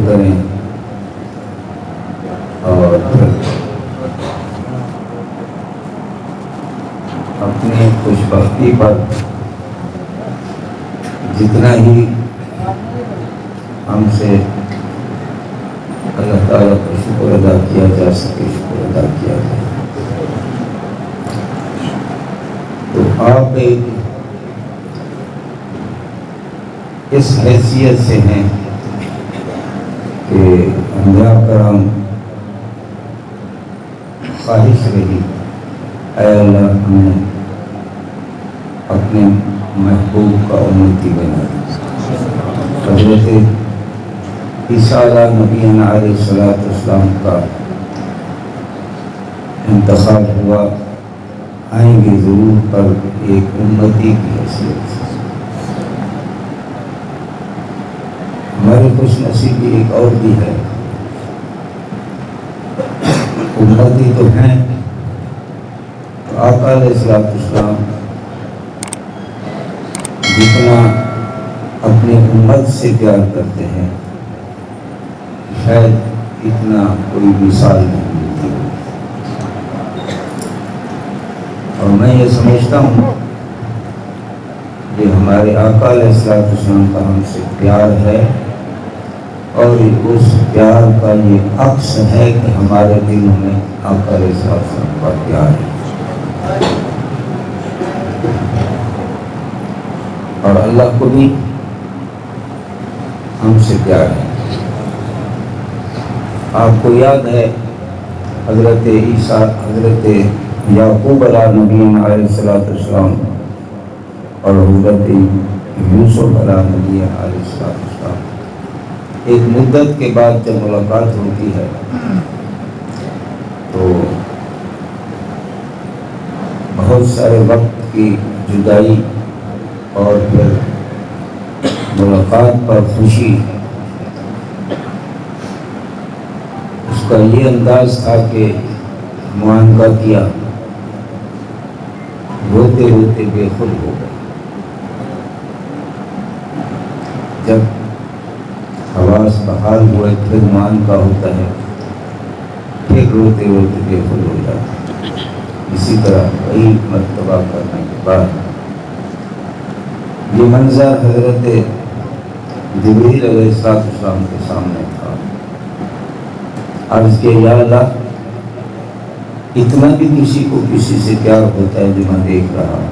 کریں اور پھر اپنی خوش بختی پر جتنا ہی ہم سے اللہ تعالیٰ کا شکر ادا کیا جا سکے شکر ادا کیا جائے۔ تو آپ ایک اس حیثیت سے ہیں کہ انبیاء کرام خواہش رہی اے اللہ ہمیں اپنے محبوب کا امتی بنا دے۔ حضرت عیسیٰ علیہ نبینا علیہ السلام کا انتخاب ہوا، آئیں گے ضرور پر ایک امتی کی حیثیت سے۔ ہماری خوش نصیبی ایک اور بھی ہے، امتی تو ہیں، تو آقا علیہ السلام جتنا اپنی امت سے پیار کرتے ہیں شاید اتنا کوئی مثال نہیں ملتی۔ اور میں یہ سمجھتا ہوں کہ ہمارے آقا علیہ السلام کا ہم سے پیار ہے، اور اس پیار کا یہ عکس ہے کہ ہمارے دلوں میں آقا علیہ السلام کا پیار ہے، اور اللہ کو بھی ہم سے پیار ہے۔ آپ کو یاد ہے حضرت عیسیٰ، حضرت یعقوب علیہ نبینا علیہ السلام اور حضرت یوسف علیہ نبینا علیہ السلام، ایک مدت کے بعد جب ملاقات ہوتی ہے تو بہت سارے وقت کی جدائی اور پھر ملاقات پر خوشی، اس کا یہ انداز تھا کہ معانقہ کیا، روتے روتے بے خود ہو گئے۔ جب حواس بحال ہوئے پھر معانقہ ہوتا ہے، پھر روتے روتے بے خود ہو جاتا ہے۔ اسی طرح کئی مرتبہ کرنے کے بعد یہ منظر حضرت جبریل علیہ السلام کے سامنے تھا۔ عرض کیا یا اللہ، اتنا بھی کسی کو کسی سے پیار ہوتا ہے جو میں دیکھ رہا ہوں؟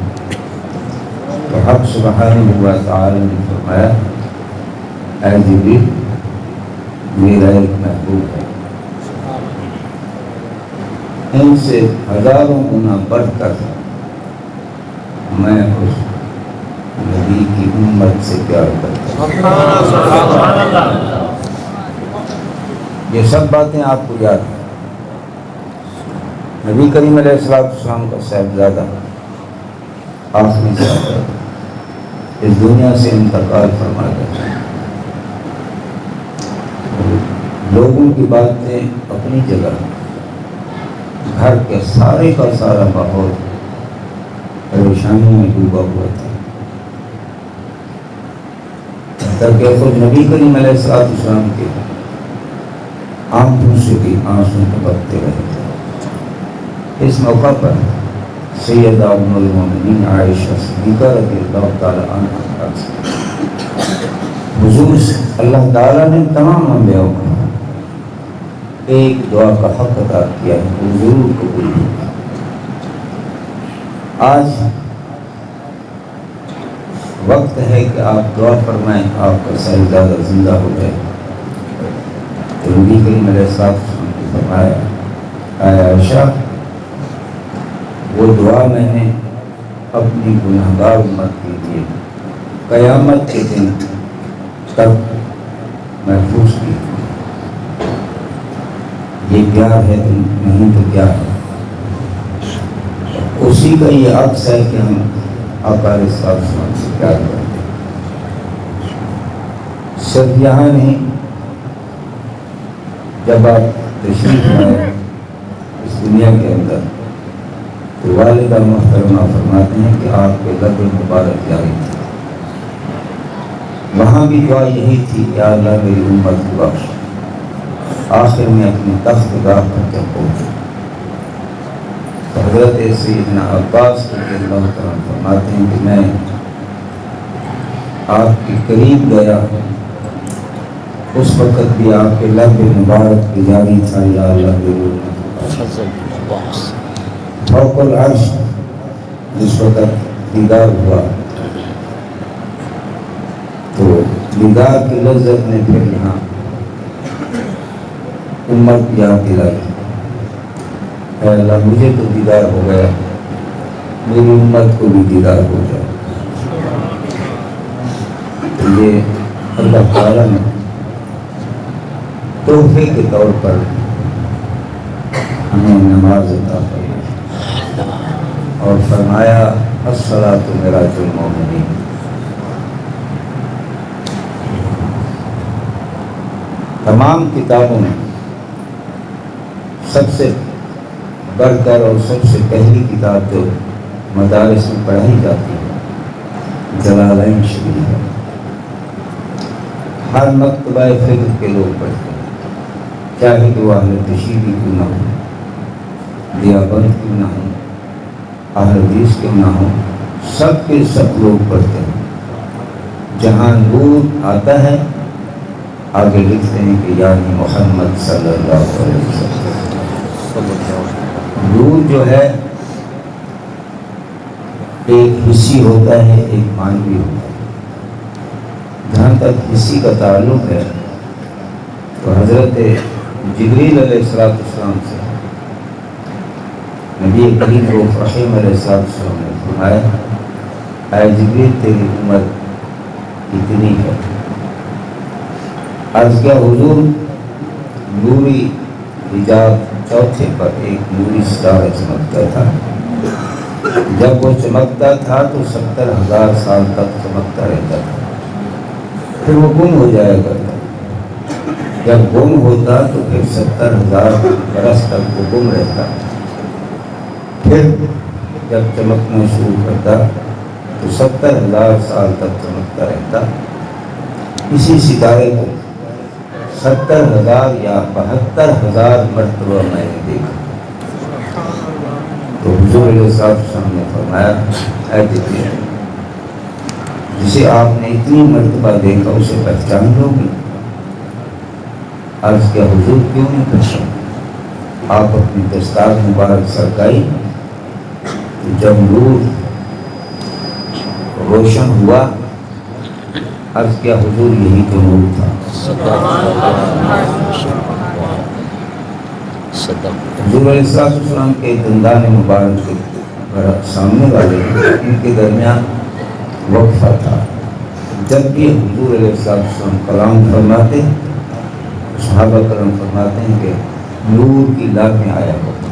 تو حق سبحانہ و تعالی نے فرمایا اے جبریل، میرا ایک محبوب ہے، ان سے ہزاروں گنا بڑھ کر میں اس نبی کی امت سے پیار کرتا ہوں۔ یہ سب باتیں آپ کو یاد ہیں۔ نبی کریم علیہ السلام کا صاحبزادہ آخری صاحب اس دنیا سے انتقال فرما گیا۔ لوگوں کی باتیں اپنی جگہ، گھر کے سارے کا سارا ماحول پریشانی میں ڈوبا ہوا تھا، تاکہ خود نبی کریم علیہ السلام کے آنکھوں سے بھی آنسو ٹپکتے رہے تھے۔ اس موقع پر سیدہ ام المومنین عائشہ صدیقہ رضی اللہ تعالی عنہا حضور سے اللہ تعالیٰ نے تمام انبیاء کو ایک دعا کا حق ادا کیا ہے، وہ ضرور قبول ہوگا۔ آج وقت ہے کہ آپ دعا فرمائیں آپ کا صاحبزادہ زندہ ہو جائے۔ تو نبی کریم علیہ السلام نے فرمایا اے عائشہ، وہ دعا میں نے اپنی گنہگار امت کے لیے قیامت کے دن تک محفوظ کی۔ یہ پیار ہے نہیں تو کیا ہے؟ اسی کا یہ عکس ہے کہ ہم آقا علیہ السلام سے پیار کرتے ہیں۔ صرف یہاں نہیں، جب آپ تشریف لائے اس دنیا کے اندر تو والدہ محترمہ فرماتے ہیں کہ آپ کے لب مبارک جاری تھا، وہاں بھی دعا یہی تھی کہ اللہ میری امت کو بخش۔ آخر میں اپنے تخت گاہ پر جب پہنچے، حضرت سیدنا عباس رضی اللہ تعالیٰ فرماتے ہیں کہ میں آپ کے قریب گیا، اس وقت بھی آپ کے لب مبارک پہ جاری تھا یا اللہ فوق العرش۔ جس وقت دیدار ہوا تو دیدار کی لذت نے پھر یہاں امت یاد دلائی، اے اللہ مجھے تو دیدار ہو گیا، میری امت کو بھی دیدار ہو جائے۔ تو یہ اللہ تعالیٰ نے تحفے کے طور پر ہمیں نماز عطا فرمائی اور فرمایا الصلاۃ معراج المومنین۔ تمام کتابوں میں سب سے بڑھ کر اور سب سے پہلی کتاب جو مدارس میں پڑھائی جاتی ہے جلالین شریف ہے، ہر مکتبہ فکر کے لوگ پڑھتے ہیں، چاہے وہ اہل تشیع کیوں نہ ہو، دیوبند کیوں نہ ہو، اہل حدیث کیوں نہ ہو، سب کے سب لوگ پڑھتے ہیں۔ جہاں نور آتا ہے آگے لکھتے ہیں کہ یعنی محمد صلی اللہ علیہ وسلم۔ نور جو ہے ایک حصی ہوتا ہے، ایک معنوی ہوتا ہے۔ جہاں تک حصی کا تعلق ہے تو حضرت جبریل علیہ السلام سے نبی کریم رؤوف رحیم علیہ السلام نے فرمایا اے جبریل تیری عمر کتنی ہے؟ عرض کیا حضور نوری حجاب چوتھے پر ایک نوری ستارہ چمکتا تھا، جب وہ چمکتا تھا تو 70,000 سال تک چمکتا رہتا تھا، پھر وہ گم ہو جایا کرتا، جب گم ہوتا تو پھر 70,000 برس تک وہ گم رہتا، پھر جب چمکنا شروع کرتا تو 70,000 سال تک چمکتا رہتا۔ اسی ستارے کو 70,000 یا 72,000 مرتبہ میں نے دیکھا۔ تو حضور علیہ السلام نے فرمایا اے جبریل جسے آپ نے اتنی مرتبہ دیکھا اسے پہچان لو گے؟ عرض کیا حضور کیوں نہیں پہچان؟ آپ اپنی دستار مبارک سرکائی، جب نور روشن ہوا عرض کیا حضور یہی تو نور تھا۔ حضور علیہ السلام کے دندان مبارک کے سامنے والے ان کے درمیان وقفہ تھا، جب بھی حضور علیہ السلام کلام فرماتے صحابہ کرام فرماتے ہیں کہ نور کی لہر میں آیا ہوتا۔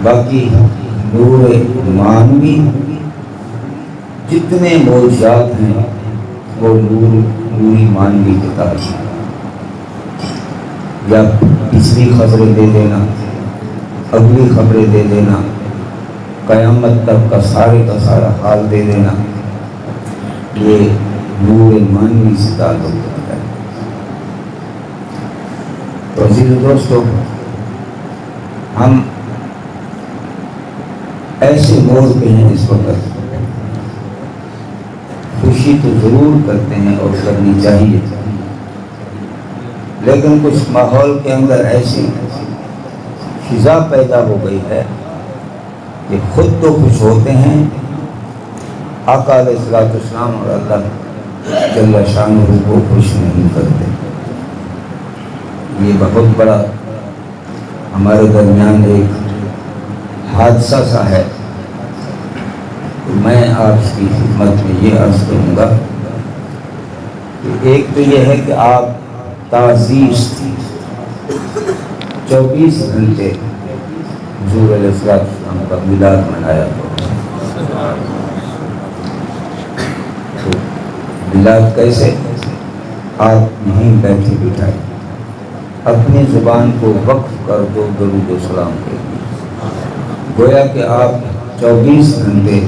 باقی نور معنوی جتنے معجزات ہیں وہ نوری معنوی کے تاج ہیں، یا پچھلی خبریں دے دینا، اگلی خبریں دے دینا، قیامت تک کا سارا حال دے دینا، یہ نور معنوی سے تعلق رکھتا ہے۔ تو عزیز دوستو، ہم ایسے موڑ پہ ہیں اس وقت، خوشی تو ضرور کرتے ہیں اور کرنی چاہیے، لیکن کچھ ماحول کے اندر ایسی فضا پیدا ہو گئی ہے کہ خود تو خوش ہوتے ہیں، آقا علیہ السلام اور اللہ جل شانہ کو خوش نہیں کرتے۔ یہ بہت بڑا ہمارے درمیان ایک حادثہ سا ہے۔ میں آپ کی خدمت میں یہ عرض کروں گا کہ ایک تو یہ ہے کہ آپ تعزیز 24 گھنٹے حضور علیہ السلام کا میلاد منایا تو میلاد کیسے؟ آپ یہیں بیٹھے بٹھائے اپنی زبان کو وقف کر دو درود و سلام کے لیے، گویا کہ آپ 24 گھنٹے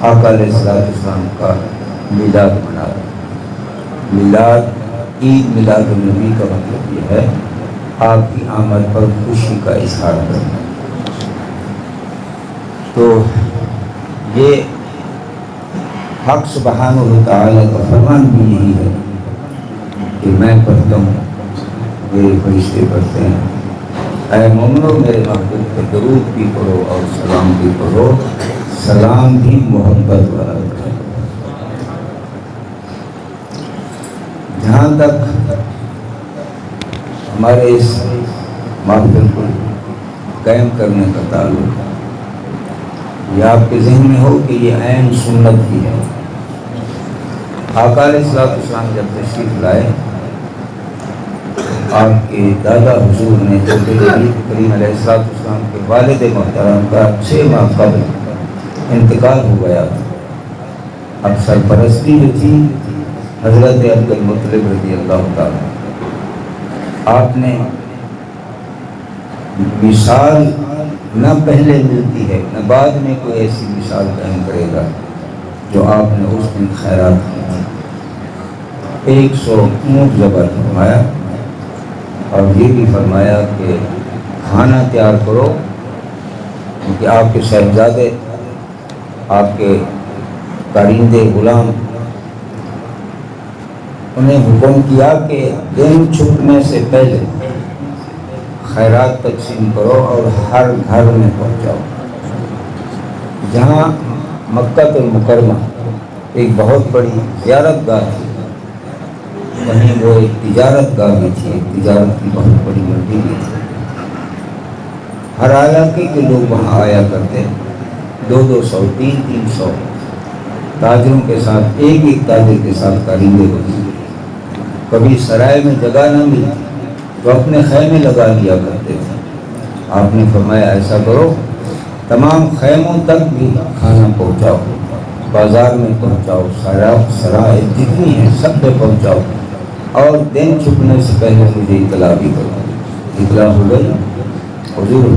آقا علیہ السلام کا میلاد منا رہے۔ میلاد عید میلاد النبی کا مطلب یہ ہے آپ کی آمد پر خوشی کا اظہار کرنا۔ تو یہ حق سبحانہ و تعالیٰ کا فرمان بھی یہی ہے کہ میں پڑھتا ہوں، میرے فرشتے پڑھتے ہیں، اے مومنو میرے محبوب پہ درود بھی پڑھو اور سلام بھی پڑھو، سلام بھی محبت والا ہے۔ جہاں تک ہمارے اس محفل کو قائم کرنے کا تعلق ہے، یہ آپ کے ذہن میں ہو کہ یہ عین سنت ہی ہے۔ آقا علیہ السلام جب تشریف لائے، آپ کے دادا حضور نے جب نبی کریم علیہ السلام کے والد محترم کا 6 ماہ قبل انتقال ہو گیا تھا، اب سرپرستی جو تھی حضرت عبد المطلب رضی اللہ تعالیٰ، آپ نے مثال نہ پہلے ملتی ہے نہ بعد میں کوئی ایسی مثال قائم کرے گا جو آپ نے اس دن خیرات کی تھی۔ 100 اونٹ ذبح فرمایا اور یہ بھی فرمایا کہ کھانا تیار کرو، کیونکہ آپ کے صاحبزادے، آپ کے کارندے غلام، انہیں حکم کیا کہ دن چھپنے سے پہلے خیرات تقسیم کرو اور ہر گھر میں پہنچاؤ۔ جہاں مکہ المکرمہ ایک بہت بڑی زیارت گاہ تھی، وہیں وہ ایک تجارت گاہ بھی تھی، ایک تجارت کی بہت بڑی منڈی بھی تھی۔ ہر علاقے کے لوگ وہاں آیا کرتے، 200 300 تاجروں کے ساتھ، ایک تاجر کے ساتھ کارندے ہوتے۔ کبھی سرائے میں جگہ نہ ملتی تو اپنے خیمے لگا لیا کرتے تھے۔ آپ نے فرمایا ایسا کرو، تمام خیموں تک بھی کھانا پہنچاؤ، بازار میں پہنچاؤ، سرائے جتنی ہیں سب پہ پہنچاؤ، اور دن چھپنے سے پہلے مجھے اطلاع بھی کرو۔ اطلاع ہو گئی، حضور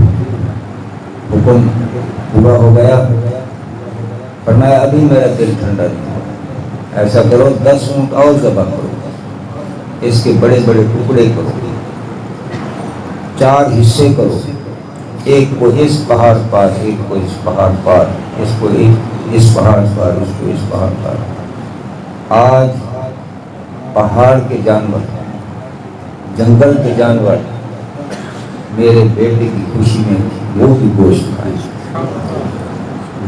حکم پورا ہو گیا۔ فرمایا ابھی میرا دل ٹھنڈا نہیں ہوا، ایسا کرو 10 اونٹ اور ذبح کرو، اس کے بڑے بڑے ٹکڑے کرو، 4 حصے کرو، ایک کو اس پہاڑ پار، ایک کو اس پہاڑ پار، اس کو اس پہاڑ پار، اس کو اس پہاڑ پار۔ آج پہاڑ کے جانور، جنگل کے جانور میرے بیٹے کی خوشی میں وہ بھی گوشت کھائیں۔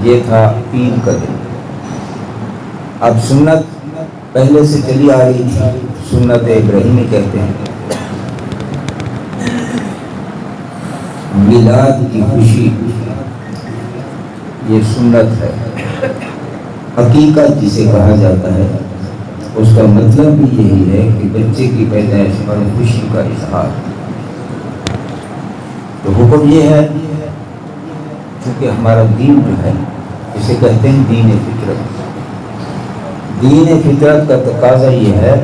یہ تھا عید کا دن۔ اب سنت پہلے سے چلی آ رہی تھی، سنت ابراہیمی کہتے ہیں، میلاد کی خوشی، یہ سنت ہے۔ حقیقت جسے کہا جاتا ہے، اس کا مطلب بھی یہی ہے کہ بچے کی پیدائش پر خوشی کا اظہار۔ تو حکم یہ ہے، کیونکہ ہمارا دین جو ہے اسے کہتے ہیں دین فطرت۔ دین فطرت کا تقاضا یہ ہے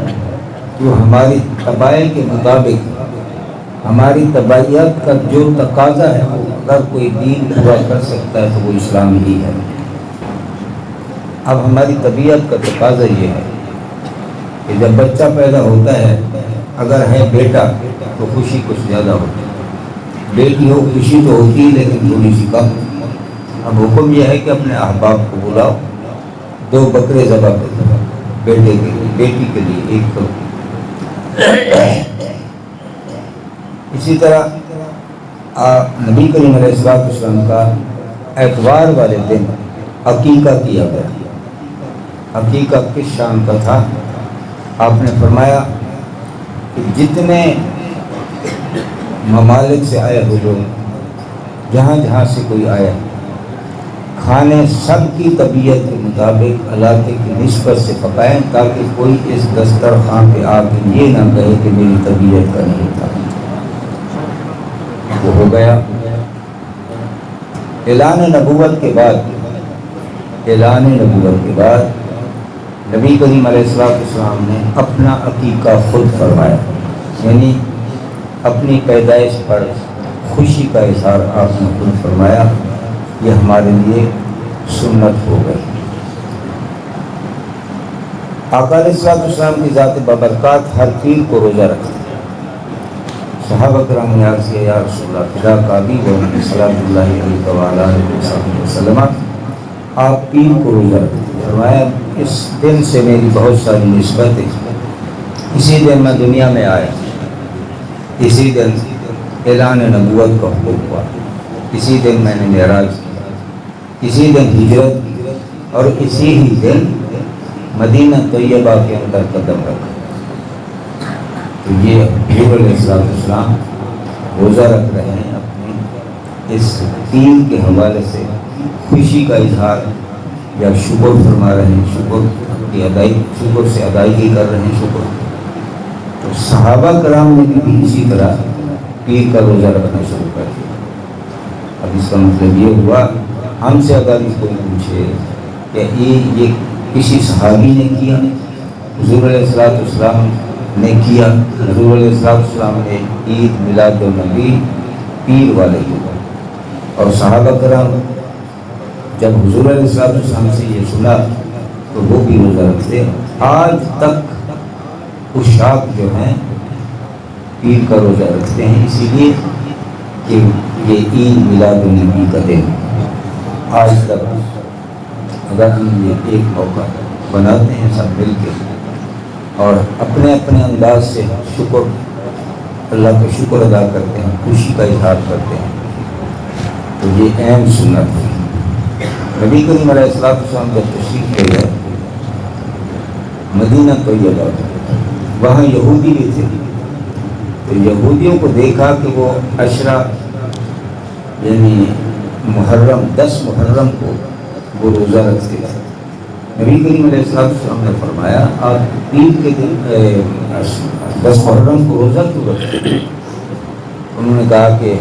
کہ ہماری طبائع کے مطابق، ہماری طبعیت کا جو تقاضا ہے، اگر کوئی دین پورا کر سکتا ہے تو وہ اسلام ہی ہے۔ اب ہماری طبیعت کا تقاضا یہ ہے کہ جب بچہ پیدا ہوتا ہے، اگر ہے بیٹا تو خوشی کچھ زیادہ ہوتی ہے، بیٹی ہو خوشی تو ہوتی ہے لیکن تھوڑی سی کم۔ اب حکم یہ ہے کہ اپنے احباب کو بلاؤ، 2 بکرے ذبح کرو، بیٹے کے لیے، بیٹی کے لیے 1 کرو۔ اسی طرح نبی کریم علیہ السلام کا اتوار والے دن عقیقہ کیا گیا۔ عقیقہ کس شان کا تھا؟ آپ نے فرمایا کہ جتنے ممالک سے آئے ہوئے لوگ، جہاں جہاں سے کوئی آیا، کھانے سب کی طبیعت کے مطابق علاقے کی نسبت سے پکائیں، تاکہ کوئی اس دسترخوان پہ آ کے یہ نہ کہے کہ میری طبیعت کا نہیں تھا۔ وہ ہو گیا۔ اعلان نبوت کے بعد نبی کریم علیہ السلام نے اپنا عقیقہ خود فرمایا، یعنی اپنی پیدائش پر خوشی کا اظہار آپ نے خود فرمایا۔ یہ ہمارے لیے سنت ہو گئی۔ آقا علیہ السلام کی ذات بابرکات ہر پیر کو روزہ رکھتے ہیں۔ صحابہ کرام نے عرض کیا یا رسول اللہ فدا کابی و صلی اللہ علیہ وآلہ وسلم، آپ پیر کو روزہ رکھتے ہیں۔ فرمایا اس دن سے میری بہت ساری نسبتیں، اسی دن میں دنیا میں آیا، اسی دن اعلان نبوت کا حکم ہوا، اسی دن میں نے معراج کی، اسی دن ہجرت کی، اور اسی ہی دن مدینہ طیبہ کے اندر قدم رکھا۔ تو یہ حضور علیہ السلام روزہ رکھ رہے ہیں، اپنے اس دین کے حوالے سے خوشی کا اظہار یا شکر فرما رہے ہیں، شکر سے ادائیگی کر رہے ہیں شکر۔ تو صحابہ کرام نے بھی اسی طرح پیر کا روزہ رکھنا شروع کر دیا۔ اب اس کا مطلب یہ ہوا ہم سے اگر کوئی پوچھے کہ یہ کسی صحابی نے کیا، حضور علیہ السلام نے کیا، حضور علیہ السلام نے عید میلاد النبی پیر والے کیا، اور صحابہ کرام جب حضور علیہ السلام سے یہ سنا تو وہ بھی روزہ رکھتے۔ آج تک عشاق جو ہیں پیر کا روزہ رکھتے ہیں، اسی لیے کہ یہ عید میلاد النبی کا دن آج تک اگر ہم یہ ایک موقع بناتے ہیں سب مل کے اور اپنے اپنے انداز سے شکر اللہ کا شکر ادا کرتے ہیں، خوشی کا اظہار کرتے ہیں، تو یہ اہم سنت ہے۔ نبی کریم علیہ السلام جب تشریف لے گئے مدینہ طیبہ، وہاں یہودی بھی تھے، تو یہودیوں کو دیکھا کہ وہ عشرہ یعنی محرم 10 محرم کو وہ روزہ رکھتے تھے۔ نبی کریم علیہ السلام نے فرمایا آپ عید کے دن 10 محرم کو روزہ کیوں رکھتے ہیں؟ انہوں نے کہا کہ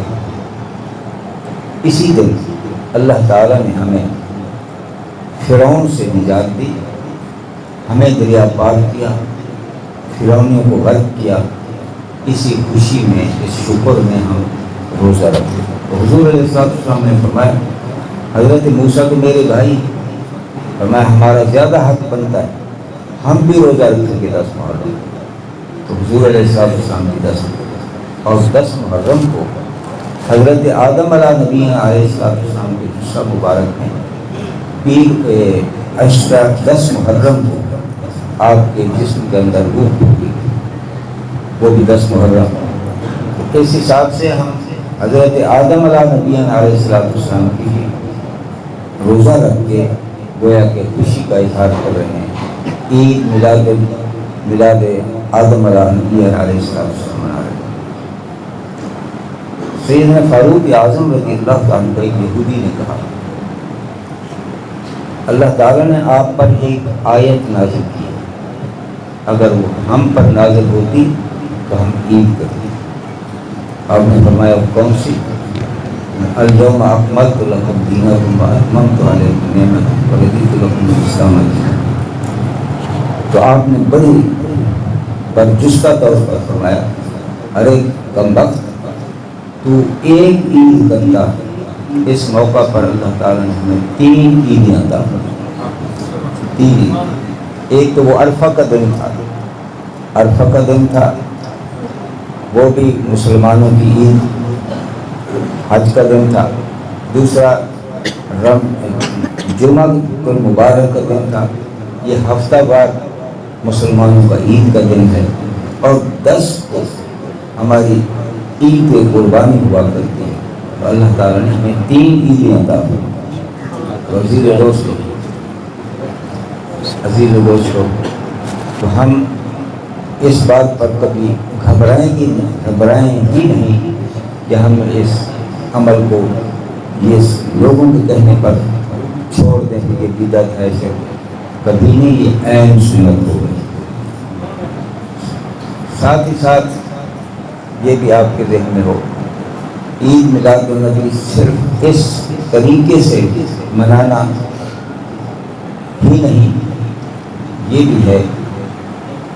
اسی دن اللہ تعالیٰ نے ہمیں فرعون سے نجات دی، ہمیں دریا پار کیا، فرعونیوں کو غرق کیا، اسی خوشی میں اس شکر میں ہم روزہ رکھتے ہیں۔ تو حضور علیہ السلام نے فرمایا حضرت موسیٰ تو میرے بھائی، فرمایا ہمارا زیادہ حق بنتا ہے، ہم بھی روزہ رکھیں گے 10 محرم۔ تو حضور علیہ السلام کی 10 اور 10 محرم کو حضرت آدم علیہ نبی علیہ السلام کے حصہ مبارک میں پیر عشرہ 10 محرم کو آپ کے جسم کے اندر روح ہوگی، وہ بھی 10 محرم۔ تو اس حساب سے ہم حضرت آدم علیہ نبی علیہ السلام کی روزہ رکھ کے گویا کہ خوشی کا اظہار کر رہے ہیں، عید میلاد آدم علیہ نبی علیہ السلام منا رہے ہیں۔ سیدنا فاروق اعظم رضی اللہ عنہ کو ایک یہودی نے کہا اللہ تعالیٰ نے آپ پر ایک آیت نازل کی، اگر وہ ہم پر نازل ہوتی تو ہم عید کرتے۔ آپ نے فرمایا کون سی؟ اليوم اکملت لکم دینکم واتممت علیکم نعمتی ورضیت لکم الاسلام دینا۔ تو آپ نے بڑی برجستہ طور پر فرمایا ارے کمبخت، تو ایک عید کرتا، اس موقع پر اللہ تعالیٰ نے ہمیں 3 عیدیں عطا فرمائیں۔ 3 عید، ایک تو وہ عرفہ کا دن تھا، عرفہ کا دن تھا، وہ بھی مسلمانوں کی عید حج کا دن تھا۔ دوسرا جمعہ المبارک کا دن تھا، یہ ہفتہ وار مسلمانوں کا عید کا دن ہے، اور 10 کو ہماری عید قربانی ہوا کرتی ہے۔ تو اللہ تعالیٰ نے ہمیں 3 عیدیں عطا فرمائیں۔ عزیز و دوستو، تو ہم اس بات پر کبھی گھبرائیں ہی نہیں کہ ہم اس عمل کو یہ لوگوں کے کہنے پر چھوڑ دیں کہ یہ بدعت ہے، سے کبھی نہیں، یہ عین سنت ہو گئی۔ ساتھ ہی ساتھ یہ بھی آپ کے ذہن میں ہو، عید میلاد النبی صرف اس طریقے سے منانا ہی نہیں، یہ بھی ہے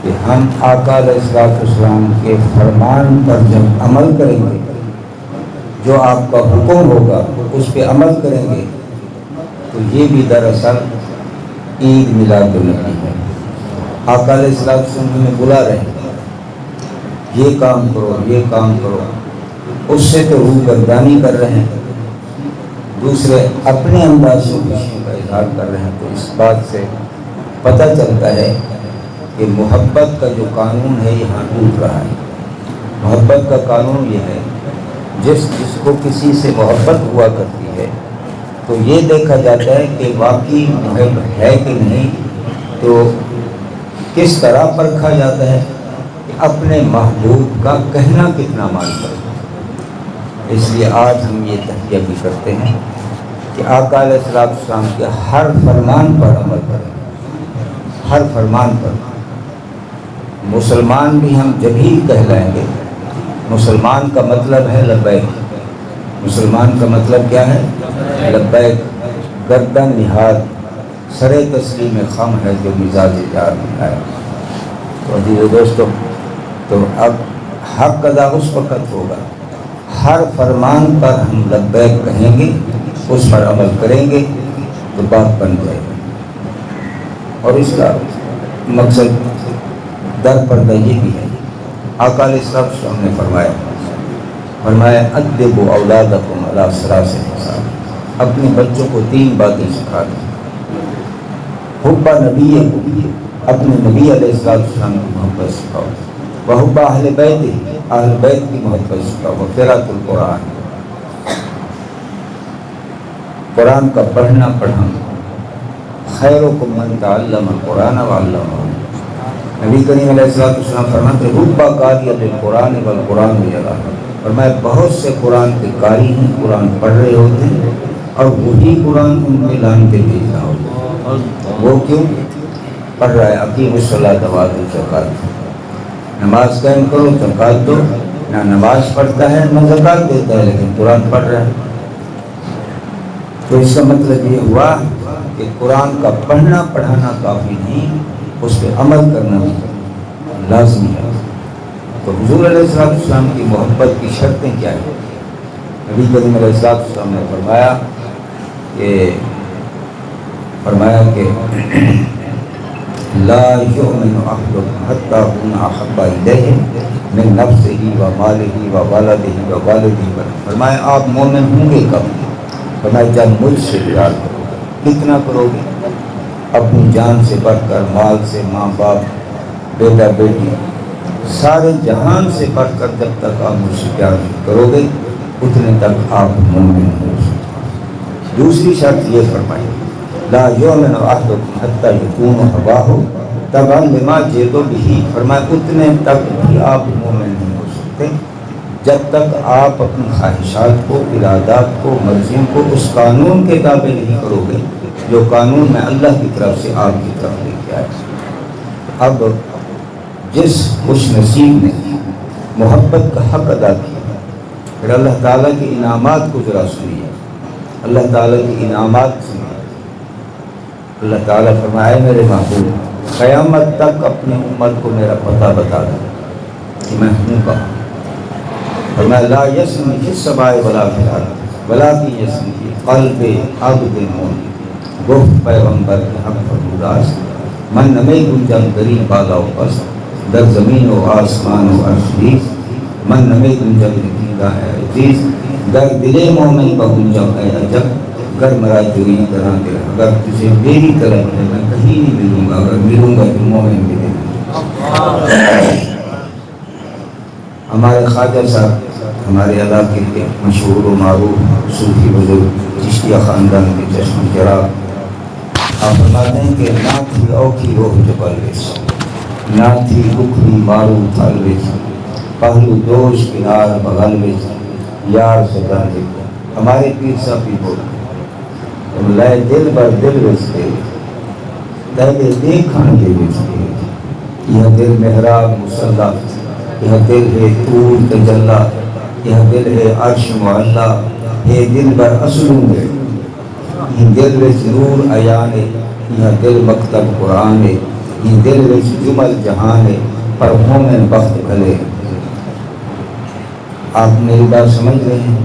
کہ ہم آقا علیہ السلام کے فرمان پر جب عمل کریں گے، جو آپ کا حکم ہوگا اس پہ عمل کریں گے، تو یہ بھی دراصل عید میلاد النبی ہے۔ آقا علیہ السلام ہمیں بلا رہے ہیں، یہ کام کرو یہ کام کرو، اس سے تو روح گردانی کر رہے ہیں، دوسرے اپنے انداز سے خوشی کا اظہار کر رہے ہیں۔ تو اس بات سے پتہ چلتا ہے کہ محبت کا جو قانون ہے یہاں ٹوٹ رہا ہے۔ محبت کا قانون یہ ہے، جس کو کسی سے محبت ہوا کرتی ہے تو یہ دیکھا جاتا ہے کہ واقعی محب ہے کہ نہیں، تو کس طرح پرکھا جاتا ہے کہ اپنے محبوب کا کہنا کتنا مانتا ہے۔ اس لیے آج ہم یہ تحقیق بھی کرتے ہیں کہ آقا علیہ السلام کے ہر فرمان پر عمل کریں، ہر فرمان پر۔ مسلمان بھی ہم جب ہی کہلائیں گے، مسلمان کا مطلب ہے لبیک، مسلمان کا مطلب کیا ہے؟ لبیک، گردن نہاد، سر تسلیم خم ہے جو مزاج جار میں آئے۔ تو عزیز دوستو، تو اب حق ادا اس وقت ہوگا، ہر فرمان پر ہم لبیک کہیں گے، اس پر عمل کریں گے تو بات بن جائے گی۔ اور اس کا مقصد در پردہ یہ بھی ہے، آقا علیہ السلام نے فرمایا ادبوا اولادکم علی ثلاث خصال، اپنے بچوں کو 3 باتیں سکھا دیں۔ حب نبی کو، اپنے نبی علیہ السلام کی محبت سکھاؤ، وحب اہل بیت، اہل بیت کی محبت سکھاؤ، وقراءۃ القرآن، قرآن کا پڑھنا پڑھانا۔ خیرکم من تعلم القرآن وعلمہ، نبی کریم علیہ السلام فرماتے ہیں حب قاری للقرآن والقرآن یرا، فرمایا بہت سے قرآن کے قاری ہیں، قرآن پڑھ رہے ہوتے ہیں اور وہی قرآن ان کے لانتے بھیج رہا ہوتا ہے۔ وہ کیوں پڑھ رہا ہے؟ اقیموا الصلاۃ وآتوا الزکاۃ، نماز قائم کرو، زکات دو۔ نہ نماز پڑھتا ہے نہ زکات دیتا ہے، لیکن قرآن پڑھ رہا ہے۔ تو اس کا مطلب یہ ہوا کہ قرآن کا پڑھنا پڑھانا کافی نہیں، اس پہ عمل کرنا بھی لازمی ہے۔ تو حضور علیہ السلام کی محبت کی شرطیں کیا ہیں؟ نبی کریم علیہ السلام نے فرمایا کہ لا یؤمن احدکم حتی اکون احب الیہ من نفسہ ومالہ وولدہ، فرمایا آپ مومن ہوں گے کب؟ فرمایا جب مجھ سے پیار کرو گے۔ کتنا کرو گے؟ اپنی جان سے بڑھ کر، مال سے، ماں باپ، بیٹا بیٹی، سارے جہان سے بڑھ کر جب تک آپ مجھ سے پیار کرو گے اتنے تک آپ مومن ہو سکتے۔ دوسری شرط یہ فرمائی لا یؤمن احدکم حتی یکون ہواہ تبعا لما جئت بہ، فرمایا اتنے تک بھی آپ مومن نہیں ہو سکتے جب تک آپ اپنی خواہشات کو، ارادات کو، مرضیوں کو اس قانون کے تابع نہیں کرو گے جو قانون میں اللہ کی طرف سے آپ کی طرف لے کے آئے۔ اب جس خوش نصیب نے محبت کا حق ادا کیا، پھر اللہ تعالیٰ کے انعامات کو ذرا سنیے، اللہ تعالیٰ کے انعامات سنیے۔ اللہ تعالیٰ فرمائے میرے محبوب قیامت تک اپنی امت کو میرا پتہ بتا دو کہ میں ہوں کہاں۔ فرمایا لا یسنی فی السماء ولا فی الارض ولکن یسنی فی قلب عبد مومن، گفت پیغمبر کے حق فرموداز من نمی گنجن گرین بالا و پس در زمین و آسمان و عرشیز، من نمی گنجن رکیدہ ہے عزیز، در دل مومن با گنجن اے عجب، گر مرا جوئی طرح کے اگر تجھے میری طرف ہے میں کہیں نہیں ملوں گا، اگر ملوں گا تو مومن بھی دے۔ ہمارے خواجہ صاحب ہمارے علاقے کے مشہور و معروف صوفی بزرگ چشتیہ خاندان کے چشم چراغ، آپ فرماتے ہیں کہ نہ تھی اوکھی روح جبل ویس، نہ تھی رکھنی مارو تھل ویس، پہلو دوش کنار بغل ویس، یار سدا دیکھو۔ ہمارے پیر صاحب بھی بولتے لائے دل بر دل ویستے دہلے دیکھان کے ویستے، یہ دل محراب مسلح، یہ دل ہے طور تجلہ، یہ دل ہے عرش معلہ، یہ دل بر اصلوں ہے، یہ دل ویس نور ایانے، یہ دل مکتب قرآن ہے، یہ دل ویس جمل جہان ہے، پر مومن بخت بھلے۔ آپ میری بات سمجھ رہے ہیں؟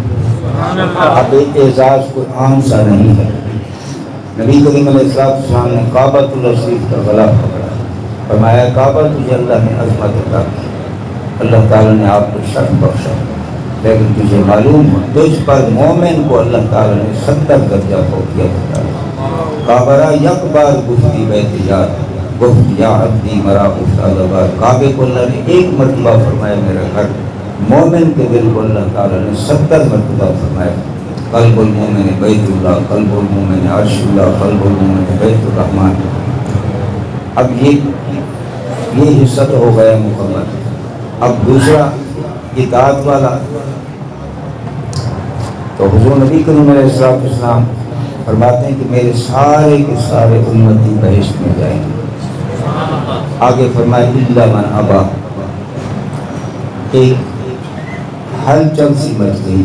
اب اعزاز کوئی عام سا نہیں ہے۔ نبی کریم علیہ السلام نے کعبۃ اللہ شریف کا غلاف پکڑا، فرمایا کعبہ تجھے اللہ نے عظمت عطا کی، اللہ تعالیٰ نے آپ کو شرف بخشا، لیکن تجھے معلوم ہو تجھ پر مومن کو اللہ تعالیٰ نے 70 درجہ فوقیت عطا کی۔ کعبہ یک بار گفتی بیت یار گفت یا عبدی مرا افتاد بار، کعبے کو اللہ نے ایک مرتبہ فرمایا میرا گھر، مومن کے دل کو اللہ تعالیٰ نے 70 مرتبہ فرمایا، قلب المومن بیت اللہ، قلب المومن عرش اللہ، قلب المومن بیت الرحمن۔ اب یہ حصہ تو ہو گیا مکمل۔ اب دوسرا اطاعت والا، تو حضور نبی کریم علیہ السلام فرماتے ہیں کہ میرے سارے کے سارے امتی بہشت میں جائیں گے۔ آگے فرمائے الا من ابا، ایک ہلچل سی مچ گئی،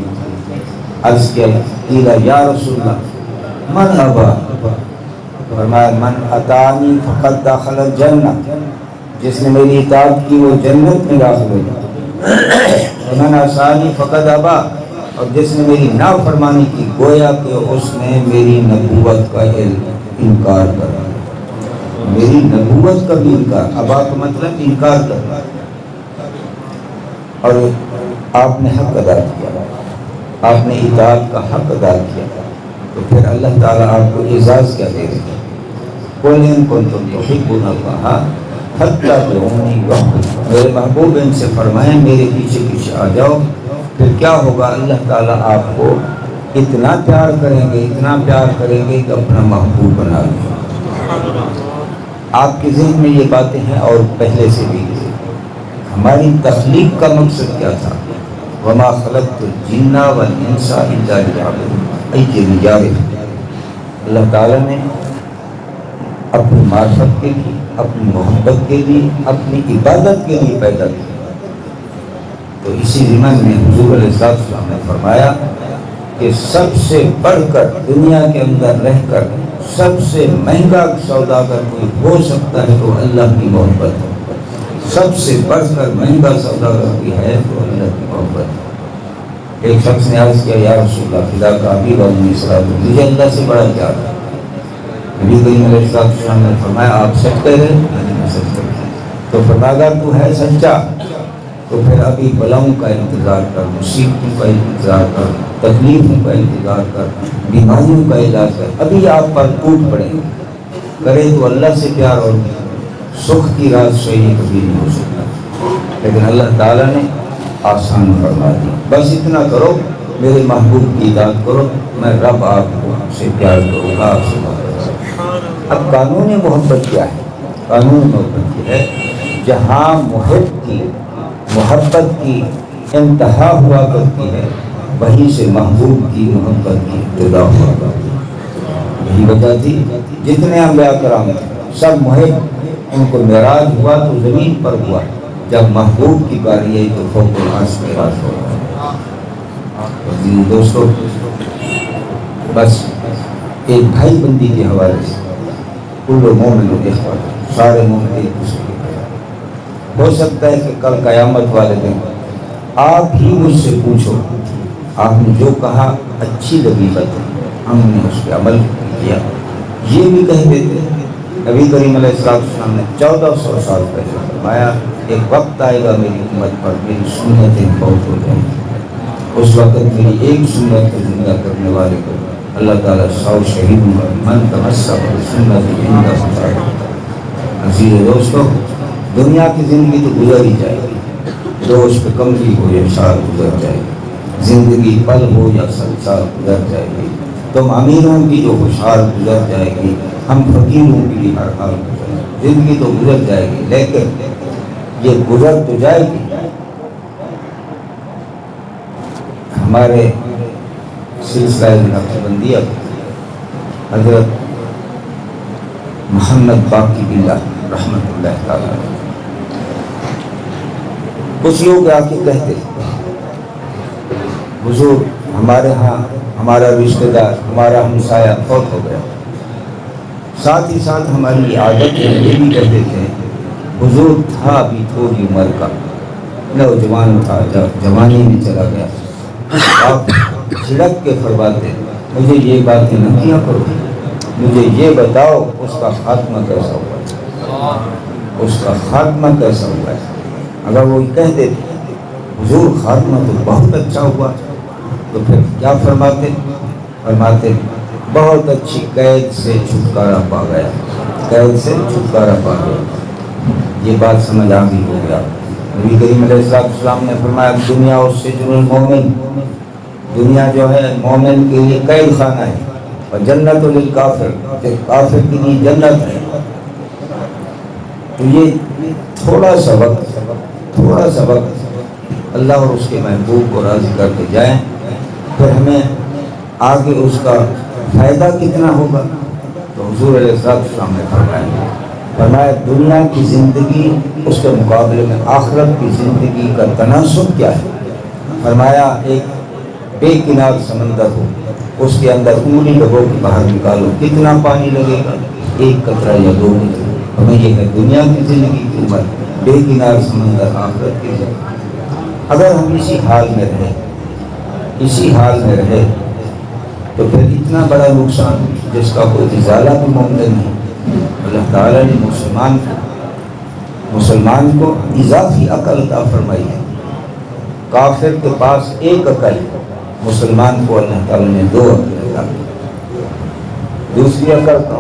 عرض کیا یا رسول اللہ من ابا، فرمایا من اطاعنی فقد دخل الجنہ، جس نے میری اطاعت کی وہ جنت میں داخل ہو گیا، ومن عصانی فقد ابا، اور جس نے میری نافرمانی کی گویا کہ اس نے میری نبوت کا انکار کرا، میری نبوت کا بھی انکار، ابا کا مطلب انکار کرنا، اور آپ نے حق ادا کیا، آپ نے اطاعت کا حق ادا کیا، تو پھر اللہ تعالیٰ آپ کو اعزاز کیا دے گا؟ قُلْ إِن كُنتُمْ تُحِبُّونَ اللَّهَ فَاتَّبِعُونِي يُحْبِبْكُمُ، میرے محبوب ان سے فرمائیں میرے پیچھے پیچھے آ جاؤ، پھر کیا ہوگا؟ اللہ تعالیٰ آپ کو اتنا پیار کریں گے، اتنا پیار کریں گے کہ اپنا محبوب بنا لیں۔ آپ کے ذہن میں یہ باتیں ہیں اور پہلے سے بھی تھی۔ ہماری تخلیق کا مقصد کیا تھا؟ وما خلقت الجن والانس الا ليعبدون، اللہ تعالیٰ نے اپنی معرفت کے لیے، اپنی محبت کے لیے، اپنی عبادت کے لیے پیدا کیا۔ تو اسی ضمن میں حضور علیہ السلام نے فرمایا کہ سب سے بڑھ کر دنیا کے اندر رہ کر سب سے مہنگا سوداگر کوئی ہو سکتا ہے تو اللہ کی محبت ہے، سب سے بڑھ کر مہنگا سوداگر کوئی ہے تو اللہ کی محبت ہے۔ ایک شخص نے عرض کیا یا رسول اللہ فدا کا ابی و امی صلاۃ، مجھے اللہ سے بڑا پیار ہے۔ نبی کریم علیہ السلام نے فرمایا آپ سچ کہہ رہے ہیں؟ میں سچ کہہ رہا ہوں۔ تو فرمایا تو ہے سچا تو پھر ابھی بلاؤں کا انتظار کر، مصیبتوں کا انتظار کر، تکلیفوں کا انتظار کر، بیماریوں کا علاج کر، ابھی آپ پر ٹوٹ پڑیں گے۔ کرے تو اللہ سے پیار اور سکھ کی رات صحیح کبھی نہیں ہو سکتا، لیکن اللہ تعالیٰ نے آسان فرما دی، بس اتنا کرو میرے محبوب کی اطاعت کرو، میں رب آپ کو سے پیار کروں گا، آپ سے محبت کروں گا۔ اب قانون محبت کیا ہے؟ قانون محبت یہ ہے جہاں محب کی محبت کی انتہا ہوا کرتی ہے وہیں سے محبوب کی محبت کی ابتدا ہوا کرتی ہے۔ یہی وجہ تھی جتنے انبیاء کرام سب محب، ان کو معراج ہوا تو زمین پر ہوا، جب محبوب کی باری آئی تو فوق العرش معراج ہو گیا۔ دوستو بس ایک بھائی بندی کے حوالے سے کل مومن اخوہ، سارے مومن ایک دوسرے کے بھائی۔ ہو سکتا ہے کہ کل قیامت والے دن آپ ہی مجھ سے پوچھو آپ نے جو کہا اچھی لگی بات، ہم نے اس پہ عمل کیا، یہ بھی کہہ دیتے۔ نبی کریم علیہ السلام نے 1400 سال پہلے فرمایا ایک وقت آئے گا میری امت پر میری سنتیں بہت ہو جائیں گی، اس وقت میری ایک سنت کو زندہ کرنے والے کو اللہ تعالیٰ 100 شہیدوں کا من تمسک بسنت عند فساد۔ عزیز دوستو دنیا کی زندگی تو گزر ہی جائے گی، دوش پہ کمری ہو یا سال گزر جائے گی، زندگی پل ہو یا 100 سال گزر جائے گی، تم امیروں کی جو خوشحال گزر جائے گی، ہم فقیروں کی بھی ہر حال گزر جائے گی، زندگی تو گزر جائے گی لیکن یہ گزر تو جائے گی۔ ہمارے سلسلہ نقشبندیہ حضرت محمد باقی باللہ رحمۃ اللہ تعالیٰ، کچھ لوگ آ کے کہتے حضور ہمارے ہاں ہمارا رشتہ دار ہمارا ہمسایہ فوت ہو گیا، ساتھ ہی ساتھ ہماری عادت ہے یہ بھی کہتے تھے حضور تھا ابھی تھوڑی عمر کا، نوجوان تھا جب جوانی میں چلا گیا، آپ جھڑک کے فرماتے مجھے یہ باتیں نہ کیا کرو، مجھے یہ بتاؤ اس کا خاتمہ کیسا ہوا۔ اس کا خاتمہ کیسا ہوا ہے۔ اگر وہ کہہ دیتے حضور خاتمہ تو بہت اچھا ہوا، تو پھر کیا فرماتے؟ فرماتے بہت اچھی قید سے چھٹکارا پا گیا، قید سے چھٹکارا پا گیا۔ یہ بات سمجھ آ گئی ہو گیا۔ نبی کریم علیہ السلام نے فرمایا دنیا اور سجن المومن، دنیا جو ہے مومن کے لیے قید خانہ ہے، اور جنت للکافر، کافر کے لیے جنت ہے۔ تو یہ تھوڑا سا وقت اللہ اور اس کے محبوب کو راضی کر کے جائیں، پھر ہمیں آگے اس کا فائدہ کتنا ہوگا۔ تو حضور علیہ السلام نے فرمایا دنیا کی زندگی اس کے مقابلے میں آخرت کی زندگی کا تناسب کیا ہے۔ فرمایا ایک بے کنار سمندر ہو، اس کے اندر انگلی ڈبو کے باہر نکالو، کتنا پانی لگے گا؟ ایک قطرہ یا 2 قطرے۔ ہمیں یہ ہے دنیا کی زندگی کی عمر، بے کنار سمندر آخرت کی زندگی۔ اگر ہم اسی حال میں رہے تو پھر اتنا بڑا نقصان جس کا کوئی ازالہ بھی ممکن نہیں۔ اللہ تعالیٰ نے مسلمان کو اضافی عقل عطا فرمائی ہے۔ کافر کے پاس ایک عقل، مسلمان کو اللہ تعالیٰ نے 2 عقل عطا کی۔ دوسری عقل کا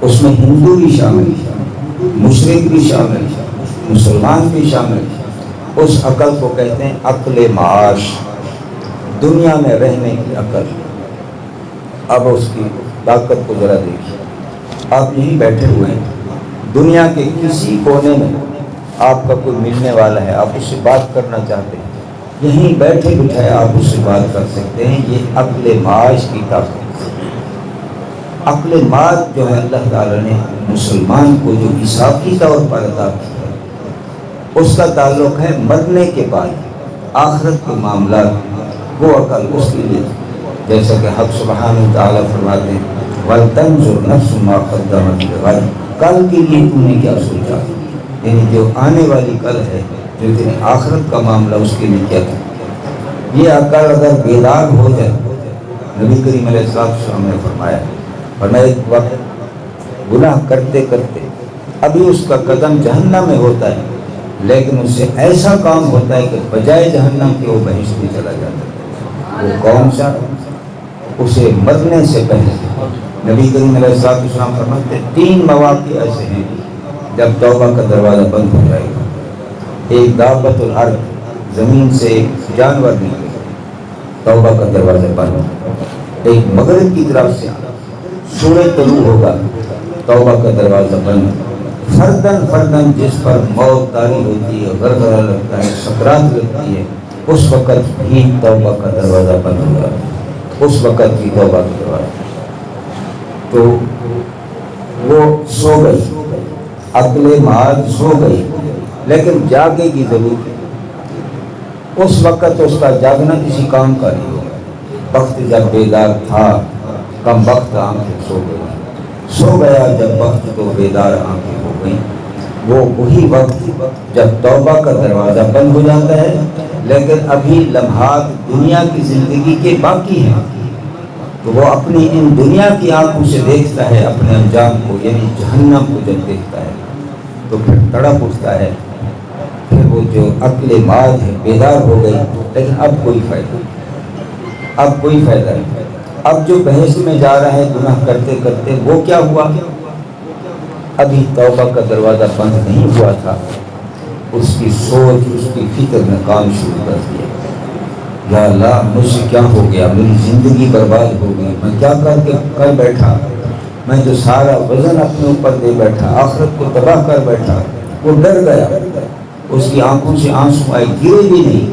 اس میں ہندو بھی شامل ہے، مشرک بھی شامل ہے، مسلمان بھی شامل ہے۔ اس عقل کو کہتے ہیں عقل معاش، دنیا میں رہنے کی عقل۔ اب اس کی طاقت کو ذرا دیکھیے، آپ یہیں بیٹھے ہوئے ہیں، دنیا کے کسی کونے میں آپ کا کوئی ملنے والا ہے، آپ اس سے بات کرنا چاہتے ہیں، یہیں بیٹھے بٹھائے آپ اس سے بات کر سکتے ہیں۔ یہ عقل معاش کی طاقت۔ عقل معاش جو ہے اللہ تعالیٰ نے مسلمان کو جو اضافی طور پر عطا کیا، اس کا تعلق ہے مرنے کے بعد آخرت کے معاملات، وہ عقل اس کے لیے، جیسا کہ حق سبحانہ وتعالیٰ فرماتے ہیں وَلْتَنْظُرْ نَفْسٌ مَا قَدَّمَتْ لِغَدٍ، کل کے لیے تم نے کیا سوچا، یعنی جو آنے والی کل ہے، جو تیرے آخرت کا معاملہ اس کے لیے کیا تھا۔ یہ عقل اگر بیدار ہو جائے، نبی کریم علیہ السلام نے فرمایا ایک وقت گناہ کرتے کرتے ابھی اس کا قدم جہنم میں ہوتا ہے، لیکن اس سے ایسا کام ہوتا ہے کہ بجائے جہنم کے وہ بہشت میں چلا جاتا ہے۔ وہ کون سا؟ اسے مرنے سے پہلے نبی کریم علیہ السلام فرماتے ہیں 3 مواقع ایسے ہیں جب توبہ کا دروازہ بند ہو جائے گا۔ ایک دابۃ الارض، زمین سے ایک جانور نکلے، توبہ کا دروازہ بند۔ ایک مغرب کی طرف سے سورج طلوع ہوگا، توبہ کا دروازہ بند۔ فردن جس پر موت طاری ہوتی ہے، غرغرہ لگتا ہے، سکرات لگتی ہے، اس وقت بھی توبہ کا دروازہ بند ہو جاتا ہے، اس وقت بھی توبہ کا دروازہ۔ تو وہ سو گئی، عقل معاش سو گئی، لیکن جاگے کی ضرورت ہے۔ اس وقت اس کا جاگنا کسی کام کا نہیں ہوگا۔ وقت جب بیدار تھا، کم وقت آنکھیں سو گئی، سو گیا جب وقت تو بیدار آنکھیں ہو گئی۔ وہ وہی وقت جب توبہ کا دروازہ بند ہو جاتا ہے، لیکن ابھی لمحات دنیا کی زندگی کے باقی ہیں، تو وہ اپنی ان دنیا کی آنکھوں سے دیکھتا ہے اپنے انجام کو، یعنی جہنم کو جب دیکھتا ہے تو پھر تڑپ اٹھتا ہے۔ پھر وہ جو عقل معاش ہے بیدار ہو گئی، لیکن اب کوئی فائدہ نہیں۔ اب جو بحث میں جا رہا ہے گناہ کرتے کرتے، وہ کیا ہوا؟ ابھی توبہ کا دروازہ بند نہیں ہوا تھا، اس کی سوچ، اس کی فکر نے کام شروع کر دیا۔ یا اللہ مجھ سے کیا ہو گیا، میری زندگی برباد ہو گئی، میں کیا کر بیٹھا، میں جو سارا وزن اپنے اوپر دے بیٹھا، آخرت کو تباہ کر بیٹھا۔ وہ ڈر گیا، اس کی آنکھوں سے آنسو آئے، گرے بھی نہیں۔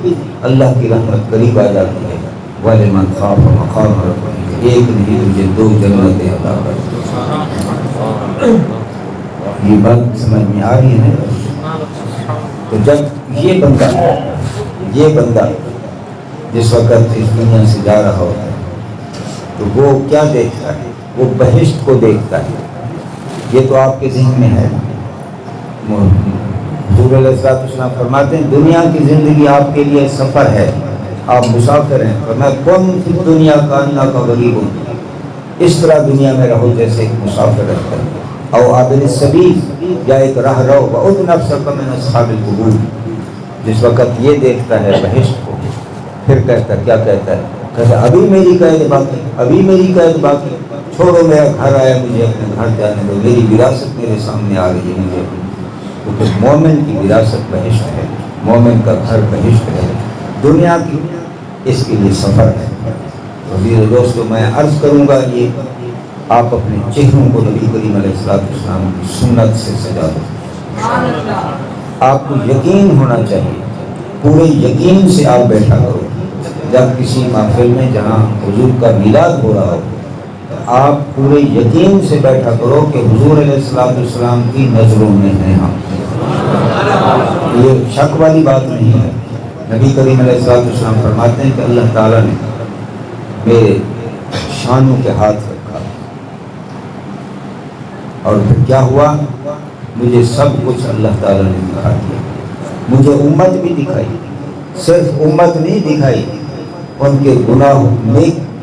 اللہ کی رحمت قریب آ جاتی ہے۔ وَلِمَنْ خَافَ مَقَامَ رَبِّهِ، ایک نہیں تجھے 2 جنتیں عطا کر۔ یہ بات سمجھ میں آ رہی ہے؟ تو جب یہ بندہ جس وقت اس دنیا سے جا رہا ہوتا ہے تو وہ کیا دیکھتا ہے؟ وہ بہشت کو دیکھتا ہے۔ یہ تو آپ کے ذہن میں ہے۔ حضور علیہ السلام فرماتے ہیں دنیا کی زندگی آپ کے لیے سفر ہے، آپ مسافر ہیں۔ فرمایا کن فی الدنیا کانک غریب، اس طرح دنیا میں رہو جیسے ایک مسافر رہتا ہے۔ او عابر السبیل یا ایک راہ رو وَأُدْ نَفْسَكَ مِنْ أَصْحَابِ الْقُبُورِ، جس وقت یہ دیکھتا ہے بہشت کو پھر کہتا کیا کہتا ہے ابھی میری قید باقی، ابھی میری قید باقی، چھوڑو میرا گھر آیا، مجھے اپنے گھر جانے دو، میری وراثت میرے سامنے آ رہی ہے مجھے اپنی۔ کیونکہ مومن کی وراثت بہشت ہے، مومن کا گھر بہشت ہے، دنیا کی اس کے لیے سفر ہے۔ تو میرے دوستو میں عرض کروں گا یہ آپ اپنے چہروں کو نبی کریم علیہ السلام کی سنت سے سجا دو۔ آپ کو یقین ہونا چاہیے، پورے یقین سے آپ بیٹھا کرو۔ جب کسی محفل میں جہاں حضور کا میلاد ہو رہا ہو، آپ پورے یقین سے بیٹھا کرو کہ حضور علیہ السلام کی نظروں میں ہیں ہم۔ یہ شک والی بات نہیں ہے۔ نبی کریم علیہ السلام فرماتے ہیں کہ اللہ تعالیٰ نے میرے شانوں کے ہاتھ رکھا، اور پھر کیا ہوا، مجھے سب کچھ اللہ تعالیٰ نے دکھا دیا، مجھے امت بھی دکھائی، صرف امت نہیں دکھائی، ان کے گناہ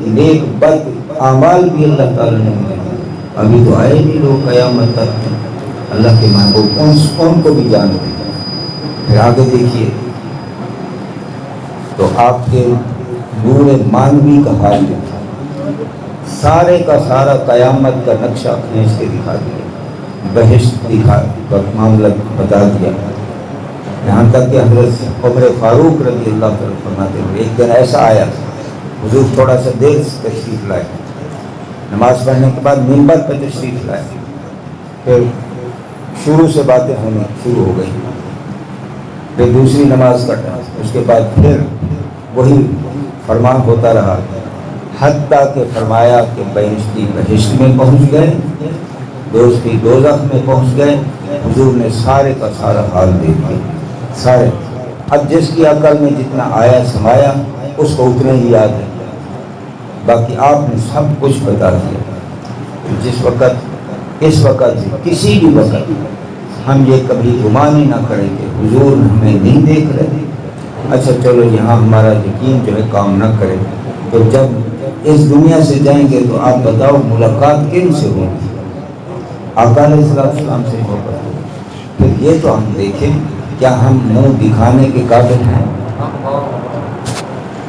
نیک بد اعمال بھی اللہ تعالیٰ نے مجھے دکھائی۔ ابھی تو آئے نہیں لوگ قیامت تک، اللہ کے محبوب ان کو بھی جانتے ہیں۔ پھر آگے دیکھیے تو آپ کے نور مانوی کا حال دیکھا، سارے کا سارا قیامت کا نقشہ کھینچ کے دکھا دیا، بہشت دکھا کا معاملہ بتا دیا، یہاں تک کہ حضرت عمر فاروق رضی اللہ عنہ فرماتے ہیں ایک دن ایسا آیا، حضور تھوڑا سا دیر سے تشریف لائے، نماز پڑھنے کے بعد منبر پہ تشریف لائے، پھر شروع سے باتیں ہونی شروع ہو گئی، پھر دوسری نماز کا ٹائم، اس کے بعد پھر وہی فرمان ہوتا رہا، حتیٰ کہ فرمایا کہ بہشتی بہشت میں پہنچ گئے، دوستی دوزخ میں پہنچ گئے۔ حضور نے سارے کا سارا حال دیکھ لیا، سارے۔ اب جس کی عقل میں جتنا آیا سمایا اس کو اتنے ہی یاد ہے، باقی آپ نے سب کچھ بتا دیا۔ جس وقت اس وقت کسی بھی وقت ہم یہ کبھی گمان ہی نہ کریں کہ حضور ہمیں نہیں دیکھ رہے، اچھا چلو یہاں ہمارا یقین جو ہے کام نہ کرے، تو جب اس دنیا سے جائیں گے تو آپ بتاؤ ملاقات کن سے ہوگی؟ آقا علیہ السلام سے محبت ہوگی۔ پھر یہ تو ہم دیکھیں کیا ہم منہ دکھانے کے قابل ہیں؟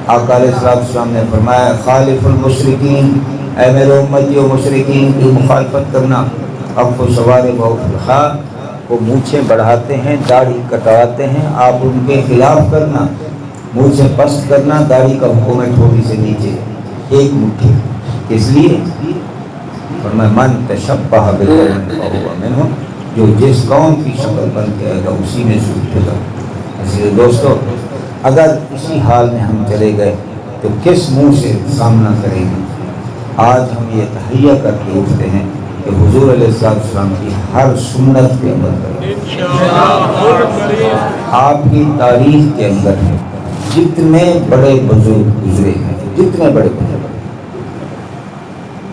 آقا علیہ السلام نے فرمایا خالف المشرکین، اے میرے امتیوں مشرکین کی مخالفت کرنا، اب وہ سوار بہت وہ مونچھیں بڑھاتے ہیں، داڑھی کٹواتے ہیں، آپ ان کے خلاف کرنا، مونچھیں پست کرنا، داڑھی کا حکم ہے تھوڑی سے نیچے ایک مٹھی، اس لیے فرمایا من تشبہ بقوم فہو منہم، جو جس قوم کی شکل بن کے آئے گا اسی میں سے اٹھے گا۔ اس لیے دوستو اگر اسی حال میں ہم چلے گئے تو کس منہ سے سامنا کریں گے؟ آج ہم یہ تہیہ کر کے اٹھتے ہیں کہ حضور علیہ السلام کی ہر سنت کے عمل کریں، آپ کی تاریخ کے اندر ہے جتنے بڑے بزرگ گزرے ہیں، جتنے بڑے بزرگ،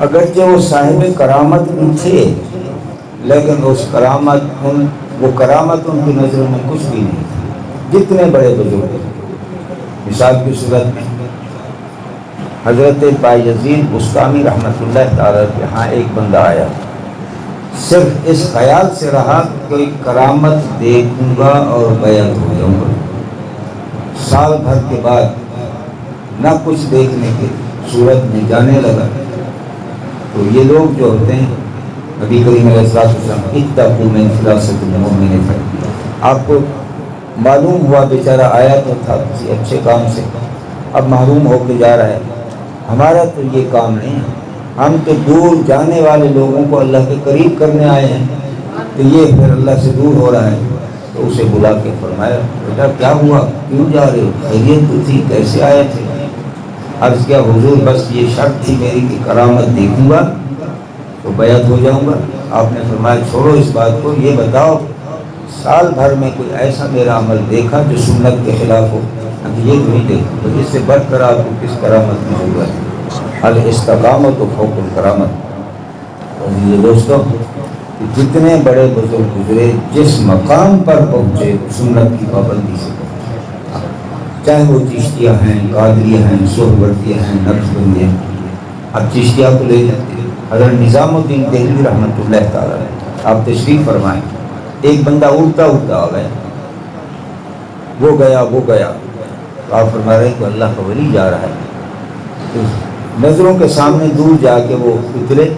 اگرچہ وہ صاحب کرامت بھی تھے لیکن اس کرامت وہ کرامت ان کی نظروں میں کچھ بھی نہیں تھی، جتنے بڑے بزرگ ہیں۔ مثال کی صورت میں حضرت بایزید بسطامی رحمۃ اللہ تعالیٰ کے ہاں ایک بندہ آیا، صرف اس خیال سے رہا کہ کرامت دیکھوں گا اور بیعت ہو جاؤں گا۔ سال بھر کے بعد نہ کچھ دیکھنے کی صورت میں جانے لگا۔ تو یہ لوگ جو ہوتے ہیں نبی کریم علیہ السلام اتقوا من فراست المؤمن، آپ کو معلوم ہوا بیچارہ آیا تو تھا کسی اچھے کام سے، اب محروم ہو کے جا رہا ہے۔ ہمارا تو یہ کام نہیں ہے، ہم تو دور جانے والے لوگوں کو اللہ کے قریب کرنے آئے ہیں، تو یہ پھر اللہ سے دور ہو رہا ہے۔ تو اسے بلا کے فرمایا بیٹا کیا ہوا، کیوں جا رہے ہو، خیریت تو تھی، کیسے آئے تھے؟ عرض کیا حضور بس یہ شرط تھی میری کہ کرامت دیکھوں گا تو بیعت ہو جاؤں گا۔ آپ نے فرمایا چھوڑو اس بات کو، یہ بتاؤ سال بھر میں کوئی ایسا میرا عمل دیکھا جو سنت کے خلاف ہو؟ یہ تو نہیں دیکھا، تو اس سے بڑھ کر آپ کو کس کرامت کی ضرورت ہے؟ الاستقامت و فوق الکرامت۔ یہ دوستوں جتنے بڑے بزرگ گزرے جس مقام پر پہنچے سنت کی پابندی سے پہنچے، چاہے وہ چشتیہ ہیں، قادریہ ہیں، سہروردیہ ہیں، نقشبندیہ۔ اب چشتیہ کو لے جاتے حضرت نظام الدین دہلوی رحمۃ اللہ تعالیٰ آپ تشریف فرمائیں. ایک بندہ اڑتا اڑتا آ گیا, وہ گیا. تو آپ فرما رہے ہیں کہ اللہ کا ولی جا رہا ہے. تو نظروں کے سامنے دور جا کے وہ اترے,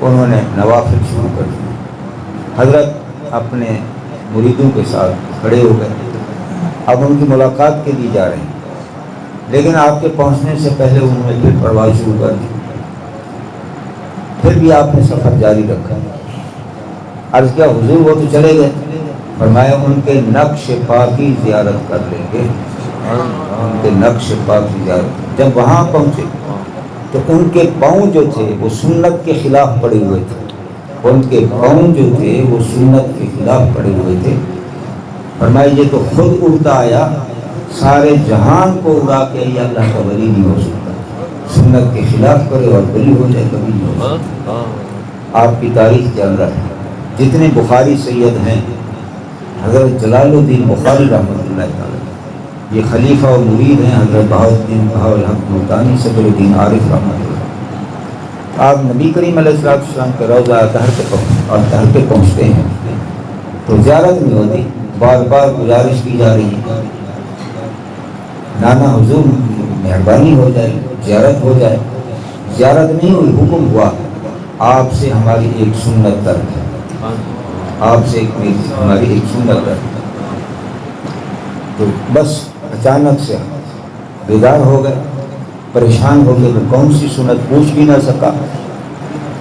انہوں نے نوافل شروع کر دیے. حضرت اپنے مریدوں کے ساتھ کھڑے ہو گئے. اب ان کی ملاقات کے لیے جا رہے ہیں, لیکن آپ کے پہنچنے سے پہلے انہوں نے پھر پرواز شروع کر دی. پھر بھی آپ نے سفر جاری رکھا. عرض کیا حضور وہ تو چلے گئے. فرمایا ان کے نقش پا کی زیارت کر لیں گے. ان کے نقش پا کی زیارت. جب وہاں پہنچے تو ان کے پاؤں جو تھے وہ سنت کے خلاف پڑے ہوئے تھے. ان کے پاؤں جو تھے وہ سنت کے خلاف پڑے ہوئے تھے. فرمایا یہ تو خود اڑتا آیا, سارے جہان کو اڑا کے یہ اللہ کا ولی نہیں ہو سکتا. سنت کے خلاف کرے اور ولی ہو جائے کبھی نہیں ہو سکتا. آپ کی تاریخ کے اندر جتنے بخاری سید ہیں, حضرت جلال الدین بخاری رحمۃ اللہ تعالی, یہ خلیفہ اور مرید ہیں حضرت بہاؤالدین بہاءالحق ملتانی صدر الدین عارف رحمۃ اللہ. آپ نبی کریم علیہ السلام کے روضہ اطہر پہ پہنچتے ہیں تو زیارت نہیں ہوتی. بار بار گزارش کی جا رہی ہے, نانا حضور مہربانی ہو جائے, زیارت ہو جائے. زیارت نہیں ہوئی, حکم ہوا آپ سے ہماری ایک سنت ترک ہے. آپ سے ہماری ایک سنت ترک. تو بس اچانک سے بیدار ہو گئے, پریشان ہو گئے. وہ کون سی سنت پوچھ بھی نہ سکا.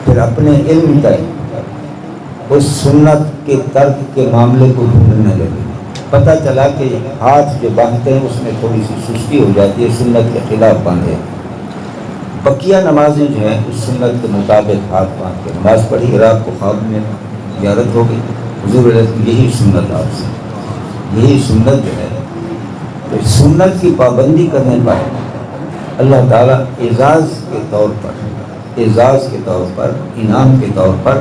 پھر اپنے علم تک اس سنت کے ترک کے معاملے کو ڈھونڈنے لگے. پتہ چلا کہ ہاتھ جو باندھتے ہیں اس میں تھوڑی سی سستی ہو جاتی ہے, سنت کے خلاف باندھے. بقیہ نمازیں جو ہیں اس سنت کے مطابق ہاتھ باندھ کے نماز پڑھی. رات کو خواب میں زیارت ہو گئی. حضور علیہ یہی سنت آپ سے, یہی سنت جو ہے. تو سنت کی پابندی کرنے پر اللہ تعالیٰ اعزاز کے طور پر انعام کے طور پر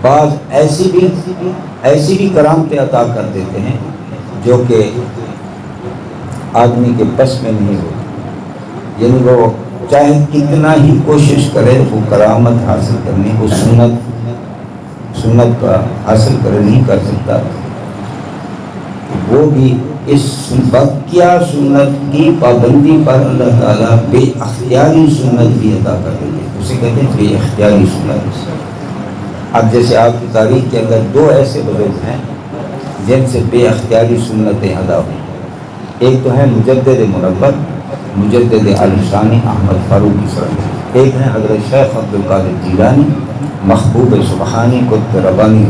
بعض ایسی بھی کرامتیں عطا کر دیتے ہیں جو کہ آدمی کے بس میں نہیں ہوتی. یعنی وہ چاہے کتنا ہی کوشش کرے وہ کرامت حاصل کرنے, وہ سنت کا حاصل کرے نہیں کر سکتا. وہ بھی اس بقیہ سنت کی پابندی پر اللہ تعالیٰ بے اختیاری سنت بھی عطا کر دیتے ہیں. اسے کہتے ہیں بے اختیاری سنت. اب جیسے آپ کی تاریخ کے اندر دو ایسے بزرگ ہیں جن سے بے اختیاری سنتیں ادا ہوئی. ایک تو ہے مجدد منور مجدد عالشانی احمد فاروقی صاحب. ایک ہیں حضرت شیخ عبدالقادر جیلانی محبوب سبحانی قطب ربانی.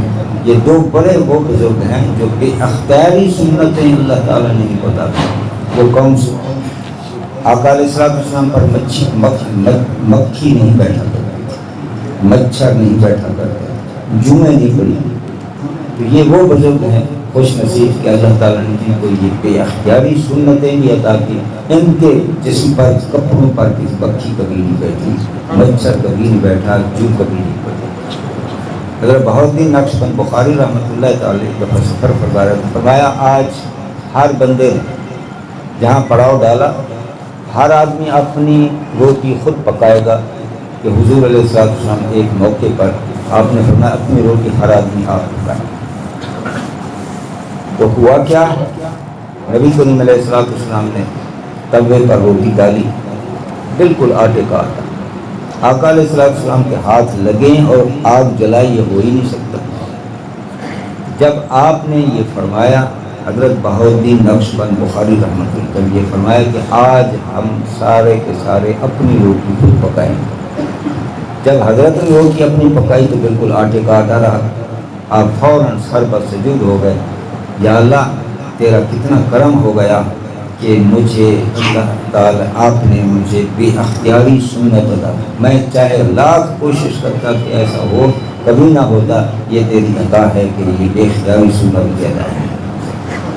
یہ دو بڑے وہ بزرگ ہیں جو بے اختیاری سنتیں اللہ تعالیٰ نے نہیں بتا دی. وہ کون سے؟ آقا علیہ السلام پر مکھی نہیں بیٹھا کرتے, مچھر نہیں بیٹھا کرتے, جمعے نہیں پڑی. تو یہ وہ بزرگ ہیں خوش نصیب کہ اللہ تعالیٰ نے جن کو یہ بے اختیاری سنتیں بھی عطا کی. ان کے جسم پر کپڑوں پر کسی مکھی کبھی نہیں بیٹھی, مچھر کبھی نہیں بیٹھا, جو کبھی نہیں بیٹھا. حضرت بہاؤالدین نقشبند بخاری رحمۃ اللہ تعالی کا سفر فرمایا آج ہر بندے نے جہاں پڑاؤ ڈالا ہر آدمی اپنی روٹی خود پکائے گا. کہ حضور علیہ السلام ایک موقع پر آپ نے فرمایا اپنی روٹی ہر آدمی آپ پکائے. تو ہوا کیا, نبی کریم علیہ السلام نے توے پر روٹی ڈالی, بالکل آٹے کا آٹا. آقا علیہ السلام کے ہاتھ لگیں اور آگ جلائی, یہ ہو ہی نہیں سکتا. جب آپ نے یہ فرمایا, حضرت بہاؤالدین نقشبند بخاری رحمۃ اللہ علیہ یہ فرمایا کہ آج ہم سارے کے سارے اپنی روٹی خود پکائیں. جب حضرت نے روٹی اپنی پکائی تو بالکل آٹے کا آٹا رہا. آپ فوراً سر پر سجود ہو گئے, یا اللہ تیرا کتنا کرم ہو گیا کہ مجھے اللہ تعالیٰ آپ نے مجھے بے اختیاری سنت عطا. میں چاہے لاکھ کوشش کرتا کہ ایسا ہو, کبھی نہ ہوتا. یہ تیری عطا ہے کہ یہ بے اختیاری سنت کی عطا ہے.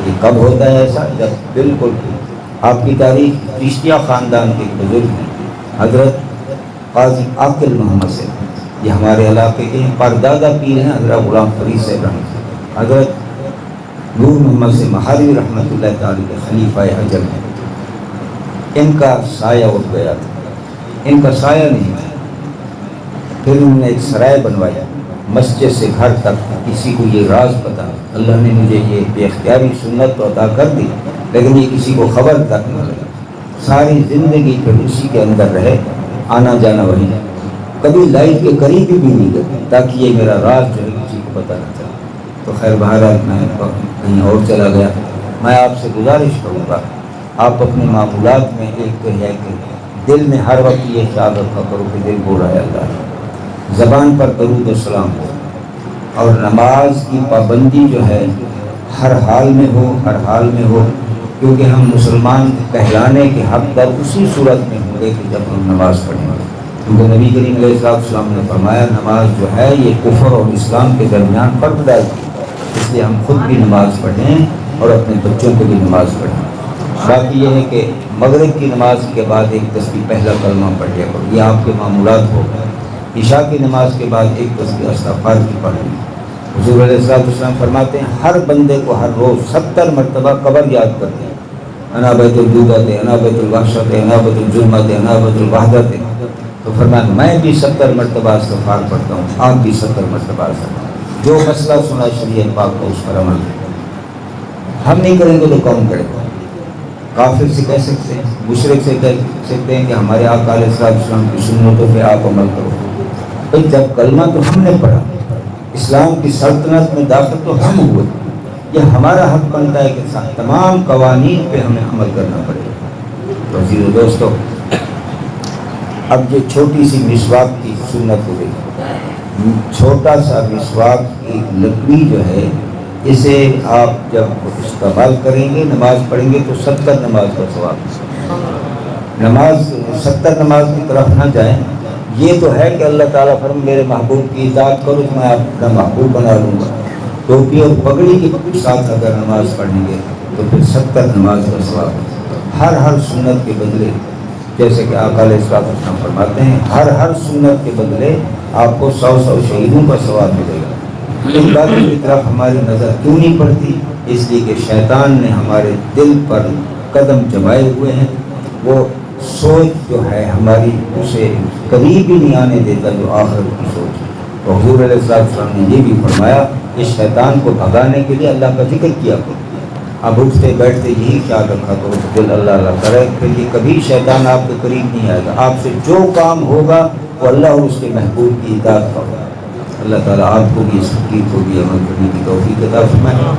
یہ کب ہوتا ہے ایسا؟ جب بالکل آپ کی تاریخ چشتیہ خاندان کے بزرگ ہیں حضرت قاضی عاقل محمد سے, یہ ہمارے علاقے کے پردادا پیر ہیں حضرت غلام فرید صاحب رحمۃ. حضرت نور محمد سے مہاروی رحمۃ اللہ تعالی کے خلیفہ اجل ہیں. ان کا سایہ اٹھ گیا تھا, ان کا سایہ نہیں تھا. پھر انہوں نے ایک سرائے بنوایا مسجد سے گھر تک کسی کو یہ راز پتا، اللہ نے مجھے یہ بے اختیاری سنت تو عطا کر دی، لیکن یہ کسی کو خبر تک نہ لگا، ساری زندگی پھر اسی کے اندر رہے، آنا جانا وہی، کبھی لائٹ کے قریب بھی نہیں گئے تاکہ یہ میرا راز جو ہے کسی کو پتہ نہ چلے۔ تو خیر بہرحال میں کہیں اور چلا گیا۔ میں آپ سے گزارش کروں گا، آپ اپنے معمولات میں ایک تو ہے کہ دل میں ہر وقت یہ خیال رکھا کرو کہ دل بول رہا ہے اللہ، زبان پر درود و سلام ہو، اور نماز کی پابندی جو ہے ہر حال میں ہو، ہر حال میں ہو، کیونکہ ہم مسلمان کہلانے کے حقدار اسی صورت میں ہوں گے کہ جب ہم نماز پڑھیں گے، کیونکہ نبی کریم علیہ السلام نے فرمایا نماز جو ہے یہ کفر اور اسلام کے درمیان فرق ڈالتی ہے، اس لیے ہم خود بھی نماز پڑھیں اور اپنے بچوں کو بھی نماز پڑھیں۔ باقی یہ ہے کہ مغرب کی نماز کے بعد ایک تسبیح پہلا کلمہ پڑھ لیا کرو، یہ آپ کے معمولات ہو گئے۔ عشاء کی نماز کے بعد ایک تسبیح استغفار کی پڑھیں۔ حضور علیہ السلام فرماتے ہیں ہر بندے کو ہر روز 70 مرتبہ قبر یاد کرتے ہیں، انا بیت الجودت، انا بیت الوحشت، انا بیت الظلمت، انا بیت الوحدت، تو فرمایا میں بھی 70 مرتبہ استغفار پڑھتا ہوں، آپ بھی 70 مرتبہ استغفار۔ جو مسئلہ سنا شریعت پاک کو اس پر عمل کریں، ہم نہیں کریں گے تو کون کرے گا؟ کافر سے کہہ سکتے ہیں، مشرک سے کہہ سکتے ہیں کہ ہمارے آقا علیہ السلام کی سنتوں پہ آپ عمل کرو، بھئی جب کلمہ تو ہم نے پڑھا، اسلام کی سلطنت میں داخل تو ہم ہوئے، یہ ہمارا حق بنتا ہے کہ تمام قوانین پہ ہمیں عمل کرنا پڑے گا۔ تو عزیز دوستو، اب یہ چھوٹی سی مسواک کی سنت ہو گئی، چھوٹا سا مسواک کی لکڑی جو ہے، اسے آپ جب استعمال کریں گے نماز پڑھیں گے تو 70 نماز کا ثواب، نماز 70 نماز کی طرف نہ جائیں، یہ تو ہے کہ اللہ تعالیٰ فرمائے میرے محبوب کی اطاعت کرو تو میں آپ کا محبوب بنا لوں گا، ٹوپی اور پگڑی کے ساتھ اگر نماز پڑھیں گے تو پھر 70 نماز کا ثواب، ہر سنت کے بدلے، جیسے کہ آقا علیہ السلام فرماتے ہیں ہر سنت کے بدلے آپ کو 100 شہیدوں کا ثواب ملے گا۔ ان باتوں کی طرف ہماری نظر کیوں نہیں پڑتی؟ اس لیے کہ شیطان نے ہمارے دل پر قدم جمائے ہوئے ہیں، وہ سوچ جو ہے ہماری اسے قریب ہی نہیں آنے دیتا جو آخرت کی سوچ ہے۔ تو حضور علیہ السلام نے یہ بھی فرمایا اس شیطان کو بھگانے کے لیے اللہ کا ذکر کیا کرو، اب اٹھتے بیٹھتے یہی خیال رکھا کرو کہ دل اللہ اللہ کرے، پھر یہ کبھی شیطان آپ کے قریب نہیں آئے گا، آپ سے جو کام ہوگا وہ اللہ اور اس کے محبوب کی اطاعت کا ہوگا۔ اللہ تعالیٰ آپ کو بھی اس حقیقت کو بھی عمل کرنے کی توفیق عطا فرمائے۔